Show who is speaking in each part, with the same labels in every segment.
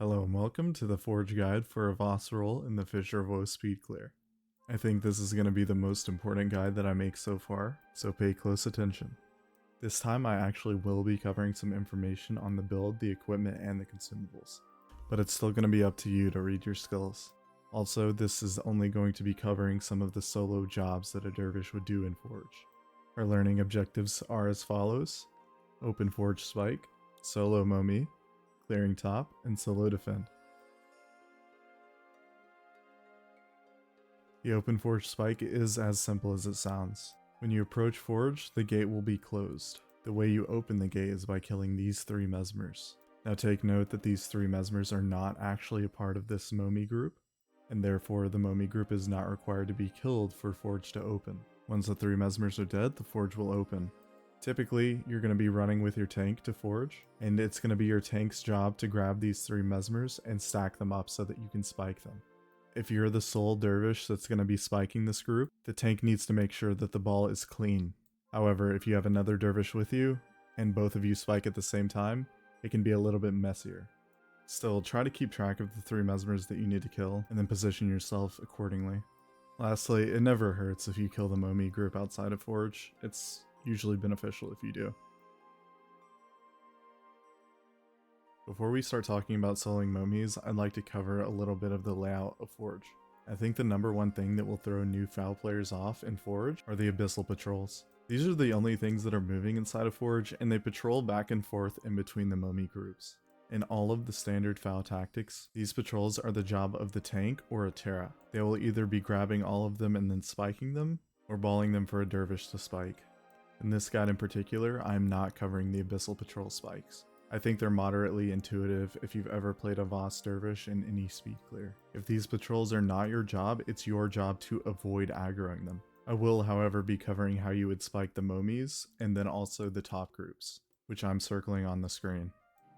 Speaker 1: Hello and welcome to the Forge Guide for a Voss roll in the Fisher Voe Speed Clear. I think this is going to be the most important guide that I make so far, so pay close attention. This time I actually will be covering some information on the build, the equipment, and the consumables, but it's still going to be up to you to read your skills. Also, this is only going to be covering some of the solo jobs that a dervish would do in Forge. Our learning objectives are as follows: Open Forge Spike, Solo Momi, Clearing Top, and Solo Defend. The Open Forge Spike is as simple as it sounds. When you approach Forge, the gate will be closed. The way you open the gate is by killing these 3 mesmers. Now take note that these 3 mesmers are not actually a part of this Momi group, and therefore the Momi group is not required to be killed for Forge to open. Once the 3 mesmers are dead, the Forge will open. Typically, you're going to be running with your tank to Forge, and it's going to be your tank's job to grab these 3 mesmers and stack them up so that you can spike them. If you're the sole dervish that's going to be spiking this group, the tank needs to make sure that the ball is clean. However, if you have another dervish with you, and both of you spike at the same time, it can be a little bit messier. Still, try to keep track of the 3 mesmers that you need to kill, and then position yourself accordingly. Lastly, it never hurts if you kill the Momi group outside of Forge. It's usually beneficial if you do. Before we start talking about soloing Momis, I'd like to cover a little bit of the layout of Forge. I think the number one thing that will throw new FoW players off in Forge are the Abyssal Patrols. These are the only things that are moving inside of Forge, and they patrol back and forth in between the Momi groups. In all of the standard FoW tactics, these patrols are the job of the tank or a Terra. They will either be grabbing all of them and then spiking them, or balling them for a dervish to spike. In this guide in particular, I am not covering the Abyssal Patrol spikes. I think they're moderately intuitive if you've ever played a Voss dervish in any speed clear. If these patrols are not your job, it's your job to avoid aggroing them. I will, however, be covering how you would spike the Momis, and then also the top groups, which I'm circling on the screen.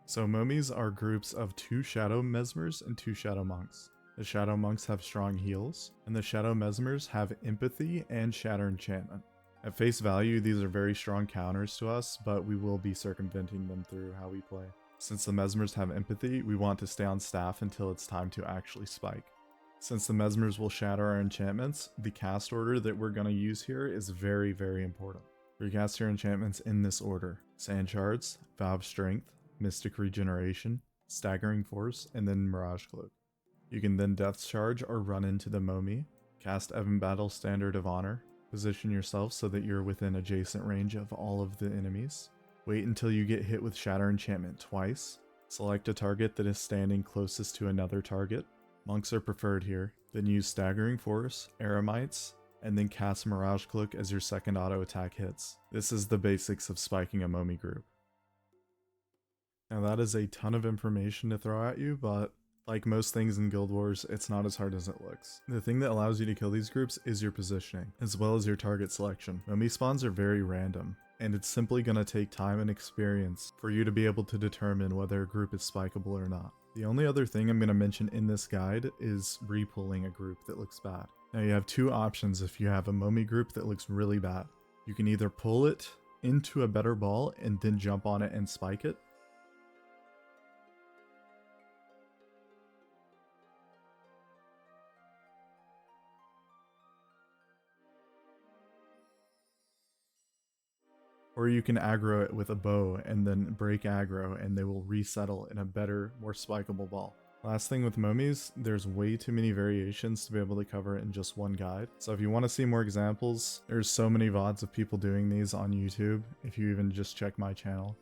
Speaker 1: So Momis are groups of 2 Shadow Mesmers and 2 Shadow Monks. The Shadow Monks have strong heals, and the Shadow Mesmers have Empathy and Shatter Enchantment. At face value, these are very strong counters to us, but we will be circumventing them through how we play. Since the mesmers have empathy, we want to stay on staff until it's time to actually spike. Since the mesmers will shatter our enchantments, the cast order that we're going to use here is very, very important. Recast your enchantments in this order: Sand Shards, Vow of Strength, Mystic Regeneration, Staggering Force, and then Mirage Cloak. You can then Death Charge or run into the Momi, cast Evan Battle Standard of Honor, position yourself so that you're within adjacent range of all of the enemies. Wait until you get hit with Shatter Enchantment twice. Select a target that is standing closest to another target. Monks are preferred here. Then use Staggering Force, Eremites, and then cast Mirage Cloak as your second auto attack hits. This is the basics of spiking a Momi group. Now that is a ton of information to throw at you, but like most things in Guild Wars, it's not as hard as it looks. The thing that allows you to kill these groups is your positioning, as well as your target selection. Momi spawns are very random, and it's simply going to take time and experience for you to be able to determine whether a group is spikeable or not. The only other thing I'm going to mention in this guide is repulling a group that looks bad. Now you have 2 options if you have a Momi group that looks really bad. You can either pull it into a better ball and then jump on it and spike it, or you can aggro it with a bow and then break aggro and they will resettle in a better, more spikeable ball. Last thing with Momis, there's way too many variations to be able to cover it in just one guide. So if you want to see more examples, there's so many VODs of people doing these on YouTube, if you even just check my channel.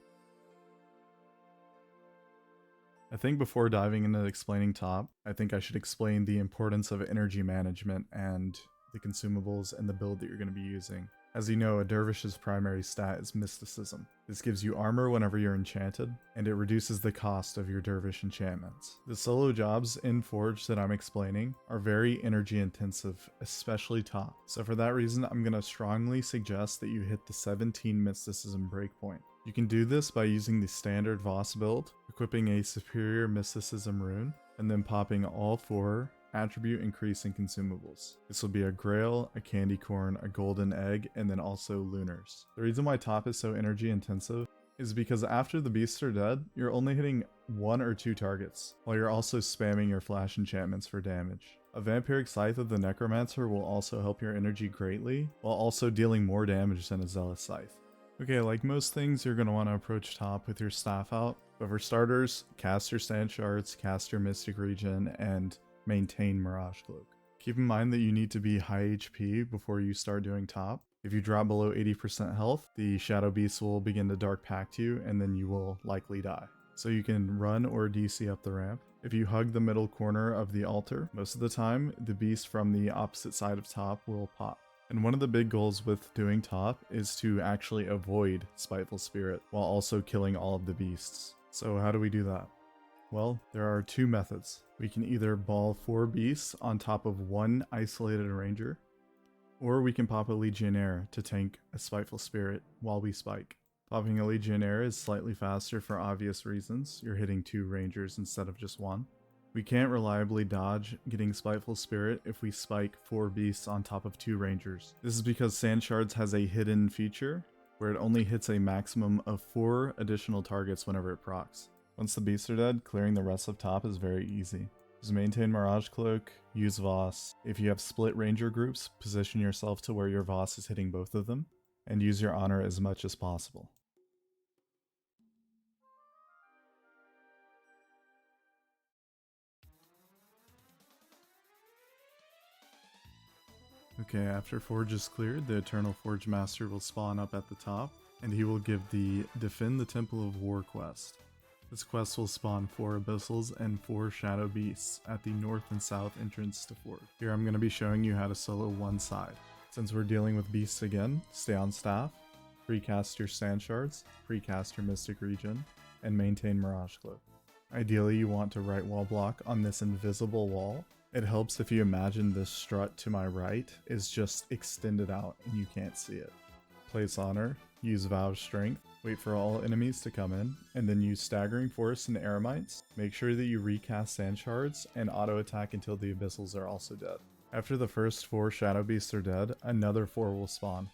Speaker 1: I think before diving into explaining top, I think I should explain the importance of energy management and the consumables and the build that you're going to be using. As you know, a dervish's primary stat is mysticism. This gives you armor whenever you're enchanted, and it reduces the cost of your dervish enchantments. The solo jobs in Forge that I'm explaining are very energy intensive, especially top. So for that reason, I'm going to strongly suggest that you hit the 17 mysticism breakpoint. You can do this by using the standard Voss build, equipping a superior mysticism rune, and then popping all 4 attribute increasing consumables. This will be a grail, a candy corn, a golden egg, and then also lunars. The reason why top is so energy intensive is because after the beasts are dead, you're only hitting 1 or 2 targets, while you're also spamming your flash enchantments for damage. A Vampiric Scythe of the Necromancer will also help your energy greatly, while also dealing more damage than a Zealous Scythe. Okay, like most things, you're going to want to approach top with your staff out, but for starters, cast your Sand Shards, cast your Mystic Regen, and maintain Mirage Cloak. Keep in mind that you need to be high HP before you start doing top. If you drop below 80% health, the Shadow Beast will begin to Dark Pact you, and then you will likely die. So you can run or DC up the ramp. If you hug the middle corner of the altar, most of the time, the beast from the opposite side of top will pop. And one of the big goals with doing top is to actually avoid Spiteful Spirit, while also killing all of the beasts. So how do we do that? Well, there are 2 methods. We can either ball 4 beasts on top of 1 isolated ranger, or we can pop a Legionnaire to tank a Spiteful Spirit while we spike. Popping a Legionnaire is slightly faster for obvious reasons. You're hitting 2 rangers instead of just 1. We can't reliably dodge getting Spiteful Spirit if we spike 4 beasts on top of 2 rangers. This is because Sand Shards has a hidden feature where it only hits a maximum of 4 additional targets whenever it procs. Once the beasts are dead, clearing the rest of top is very easy. Just maintain Mirage Cloak, use FoWsc. If you have split ranger groups, position yourself to where your FoWsc is hitting both of them, and use your honor as much as possible. Okay, after Forge is cleared, the Eternal Forge Master will spawn up at the top, and he will give the Defend the Temple of War quest. This quest will spawn 4 Abyssals and 4 Shadow Beasts at the north and south entrance to Forge. Here I'm going to be showing you how to solo one side. Since we're dealing with beasts again, stay on staff, precast your Sand Shards, precast your Mystic Regen, and maintain Mirage Cloak. Ideally you want to right wall block on this invisible wall. It helps if you imagine this strut to my right is just extended out and you can't see it. Place Honor, use Vow's Strength, wait for all enemies to come in, and then use Staggering Force and Eremites. Make sure that you recast Sand Shards and auto attack until the Abyssals are also dead. After the first 4 Shadow Beasts are dead, another 4 will spawn.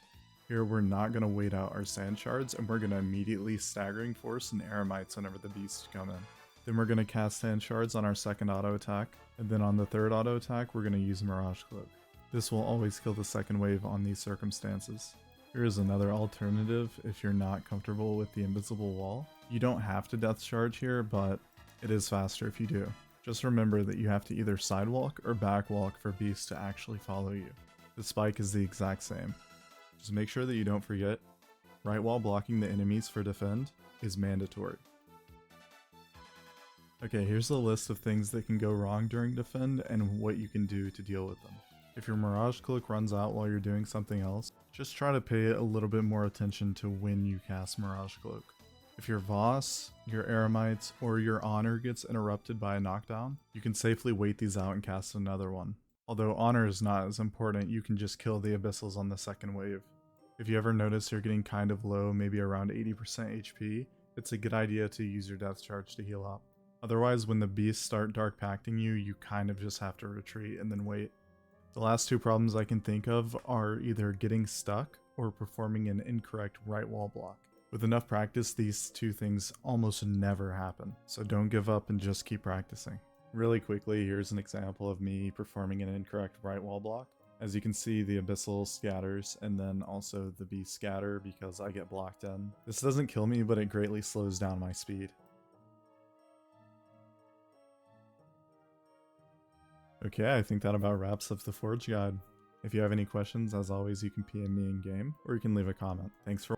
Speaker 1: Here we're not going to wait out our Sand Shards and we're going to immediately Staggering Force and Eremites whenever the beasts come in. Then we're going to cast Sand Shards on our second auto attack, and then on the third auto attack we're going to use Mirage Cloak. This will always kill the second wave on these circumstances. Here is another alternative if you're not comfortable with the invisible wall. You don't have to death charge here, but it is faster if you do. Just remember that you have to either sidewalk or backwalk for beasts to actually follow you. The spike is the exact same. Just make sure that you don't forget, right wall blocking the enemies for defend is mandatory. Okay, here's the list of things that can go wrong during defend and what you can do to deal with them. If your Mirage Cloak runs out while you're doing something else, just try to pay a little bit more attention to when you cast Mirage Cloak. If your FoWsc, your Eremites, or your Honor gets interrupted by a knockdown, you can safely wait these out and cast another one. Although Honor is not as important, you can just kill the Abyssals on the second wave. If you ever notice you're getting kind of low, maybe around 80% HP, it's a good idea to use your death charge to heal up. Otherwise, when the beasts start Dark Pacting you, you kind of just have to retreat and then wait. The last 2 problems I can think of are either getting stuck or performing an incorrect right wall block. With enough practice, these 2 things almost never happen, so don't give up and just keep practicing. Really quickly, here's an example of me performing an incorrect right wall block. As you can see, the Abyssal scatters, and then also the beast scatter because I get blocked in. This doesn't kill me, but it greatly slows down my speed. Okay, I think that about wraps up the Forge guide. If you have any questions, as always, you can PM me in game, or you can leave a comment. Thanks for